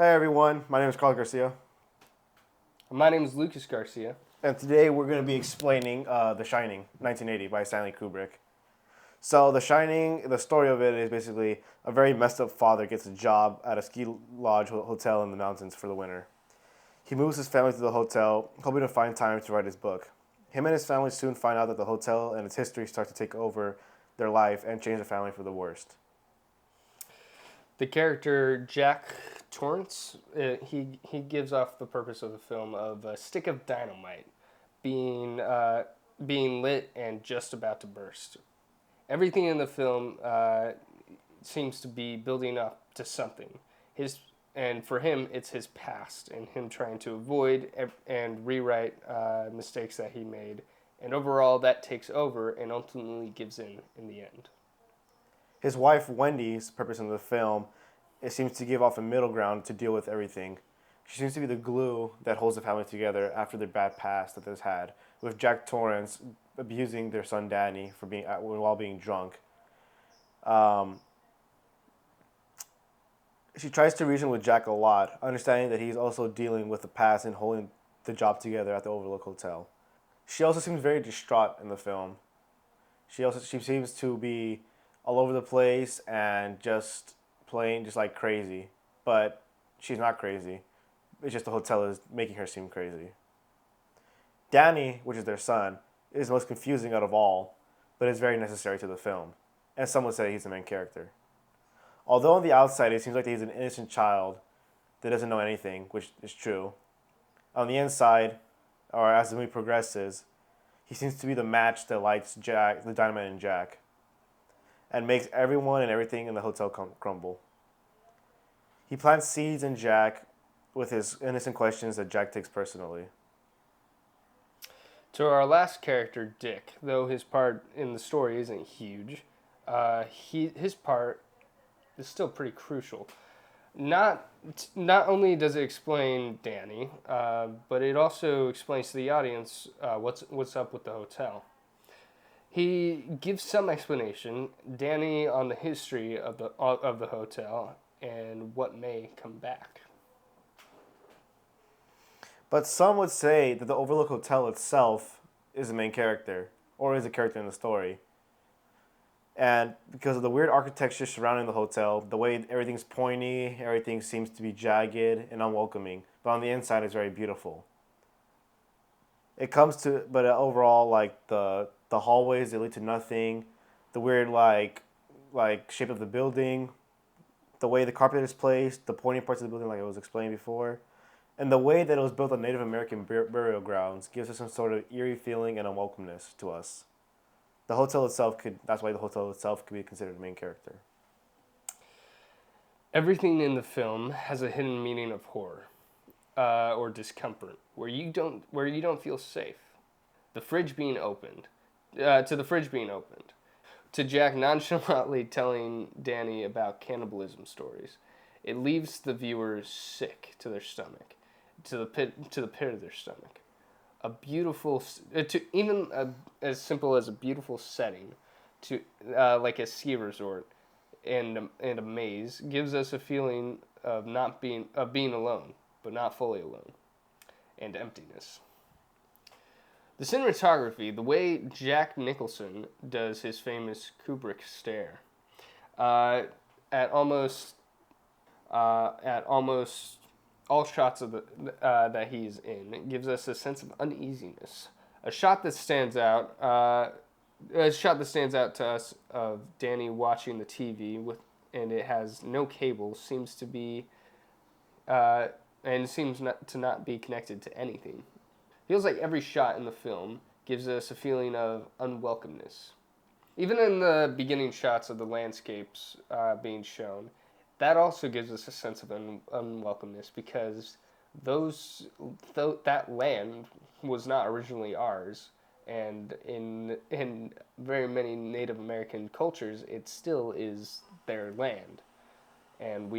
Hey everyone, my name is Carl Garcia, My name is Lucas Garcia. and today we're going to be explaining The Shining, 1980 by Stanley Kubrick. So, The Shining, the story of it is basically a very messed up father gets a job at a ski lodge hotel in the mountains for the winter. He moves his family to the hotel, hoping to find time to write his book. Him and his family soon find out that the hotel and its history start to take over their life and change the family for the worst. The character Jack Torrance, he gives off the purpose of the film of a stick of dynamite being lit and just about to burst. Everything in the film seems to be building up to something. And for him, it's his past and him trying to avoid and rewrite mistakes that he made. And overall, that takes over and ultimately gives in the end. His wife, Wendy's purpose in the film, it seems to give off a middle ground to deal with everything. She seems to be the glue that holds the family together after their bad past that they've had, with Jack Torrance abusing their son Danny for being while being drunk. Um, she tries to reason with Jack a lot, understanding that he's also dealing with the past and holding the job together at the Overlook Hotel. She also seems very distraught in the film. She seems to be all over the place and just playing just like crazy, but she's not crazy. It's just the hotel is making her seem crazy. Danny, which is their son, is the most confusing out of all, but is very necessary to the film, and some would say he's the main character. Although on the outside it seems like he's an innocent child that doesn't know anything, which is true, on the inside, or as the movie progresses, he seems to be the match that lights Jack, the dynamite in Jack, and makes everyone and everything in the hotel crumble. He plants seeds in Jack with his innocent questions that Jack takes personally. To our last character, Dick, though his part in the story isn't huge, his part is still pretty crucial. Not not only does it explain Danny, but it also explains to the audience what's up with the hotel. He gives some explanation, Danny, on the history of the hotel and what may come back. But some would say that the Overlook Hotel itself is the main character, or is a character in the story. And because of the weird architecture surrounding the hotel, the way everything's pointy, everything seems to be jagged and unwelcoming, but on the inside it's very beautiful. It comes to, but overall, like the hallways, they lead to nothing. The weird shape of the building, the way the carpet is placed, the pointy parts of the building, like I was explaining before, and the way that it was built on Native American burial grounds gives us some sort of eerie feeling and unwelcomeness to us. The hotel itself that's why the hotel itself could be considered a main character. Everything in the film has a hidden meaning of horror or discomfort, where you don't feel safe. The fridge being opened, to the fridge being opened, to Jack nonchalantly telling Danny about cannibalism stories. It leaves the viewers sick to their stomach, to the pit of their stomach. A beautiful, to even as simple as a beautiful setting, to like a ski resort and a maze, gives us a feeling of being alone, but not fully alone, and emptiness. The cinematography, the way Jack Nicholson does his famous Kubrick stare, uh, at almost all shots of that he's in, it gives us a sense of uneasiness. A shot that stands out, a shot that stands out to us of Danny watching the TV and it has no cable, seems to be, and seems to not be connected to anything. Feels like every shot in the film gives us a feeling of unwelcomeness. Even in the beginning shots of the landscapes being shown, that also gives us a sense of unwelcomeness because that land was not originally ours, and in very many Native American cultures, it still is their land, and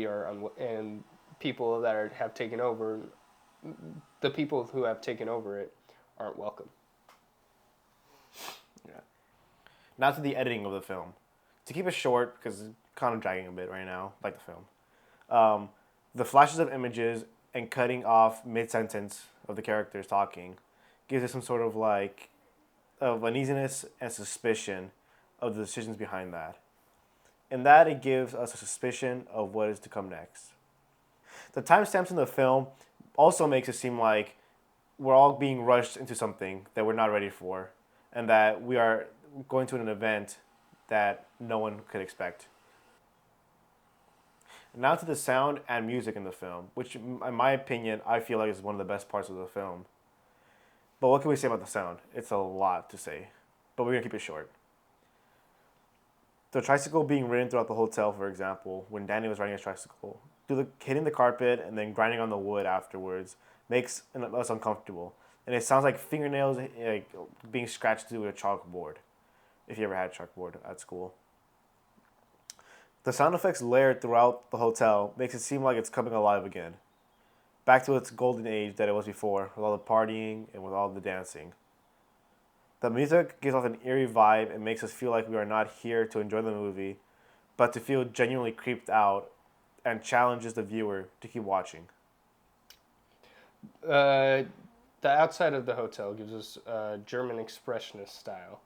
and people that have taken over, the people who have taken over it, aren't welcome. Yeah. Now to the editing of the film. To keep it short, because it's kind of dragging a bit right now, like the film. The flashes of images and cutting off mid-sentence of the characters talking gives us some sort of like of uneasiness and suspicion of the decisions behind that. In that, it gives us a suspicion of what is to come next. The timestamps in the film also makes it seem like we're all being rushed into something that we're not ready for, and that we are going to an event that no one could expect. Now to the sound and music in the film, which, in my opinion, I feel like is one of the best parts of the film. But what can we say about the sound? It's a lot to say, but we're gonna keep it short. The tricycle being ridden throughout the hotel, for example, when Danny was riding his tricycle, hitting the carpet and then grinding on the wood afterwards makes us uncomfortable, and it sounds like fingernails like being scratched through a chalkboard. If you ever had a chalkboard at school. The sound effects layered throughout the hotel makes it seem like it's coming alive again, back to its golden age that it was before, with all the partying and with all the dancing. The music gives off an eerie vibe and makes us feel like we are not here to enjoy the movie, but to feel genuinely creeped out and challenges the viewer to keep watching. The outside of the hotel gives us German expressionist style.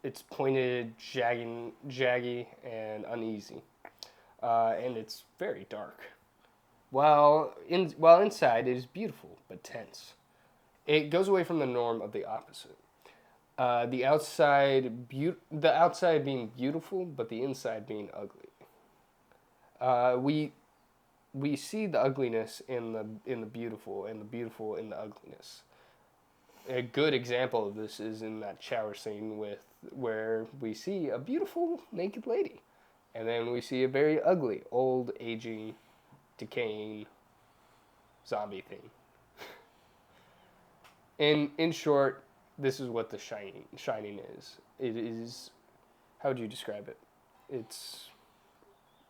It's pointed, jaggy, and uneasy, and it's very dark. While inside it is beautiful but tense. It goes away from the norm of the opposite. The outside being beautiful, but the inside being ugly. We see the ugliness in the beautiful, and the beautiful in the ugliness. A good example of this is in that shower scene where we see a beautiful naked lady, and then we see a very ugly, old, aging, decaying zombie thing. In short, this is what the Shining is. It is. How would you describe it? It's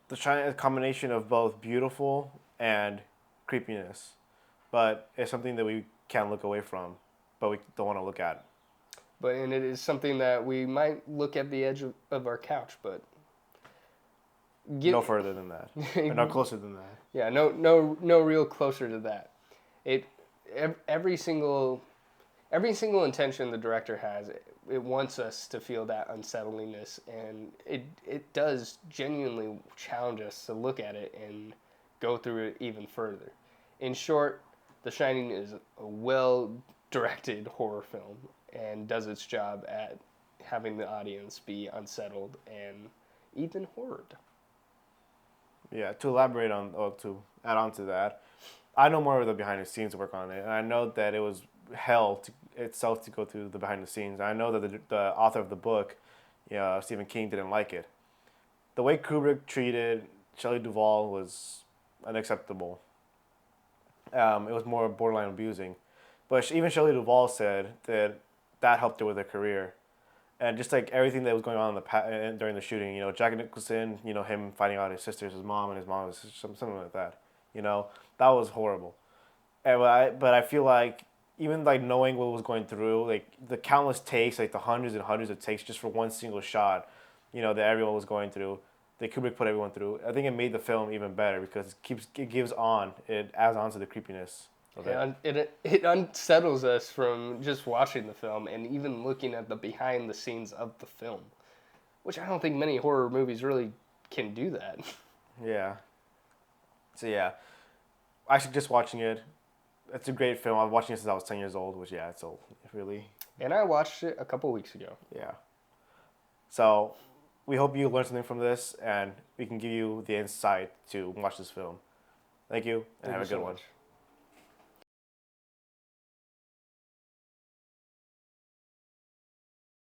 The Shining is a combination of both beautiful and creepiness, but it's something that we can't look away from, but we don't want to look at. and it is something that we might look at the edge of our couch, but No further than that, or no closer than that. Yeah, no real closer to that. It every single intention the director has, it wants us to feel that unsettlingness, and it does genuinely challenge us to look at it and go through it even further. In short, The Shining is a well directed horror film and does its job at having the audience be unsettled and even horrored. Yeah, to elaborate on, or to add on to that, I know more of the behind the scenes work on it, and I know that it was hell itself to go through the behind the scenes. I know that the author of the book, Stephen King, didn't like it. The way Kubrick treated Shelley Duvall was unacceptable. It was more borderline abusing, but even Shelley Duvall said that helped her with her career, and just like everything that was going on in during the shooting, Jack Nicholson, him finding out his mom, and his mom was something like that, that was horrible. But I feel like even like knowing what was going through, like the countless takes, like the hundreds and hundreds of takes just for one single shot, that everyone was going through, that Kubrick put everyone through. I think it made the film even better because it adds on to the creepiness of it. Yeah, it unsettles us from just watching the film and even looking at the behind the scenes of the film, which I don't think many horror movies really can do that. Yeah. So yeah, I suggest watching it. It's a great film. I've been watching it since I was 10 years old, which it's old, really. And I watched it a couple weeks ago. Yeah. So we hope you learned something from this, and we can give you the insight to watch this film. Thank you, and have a good one.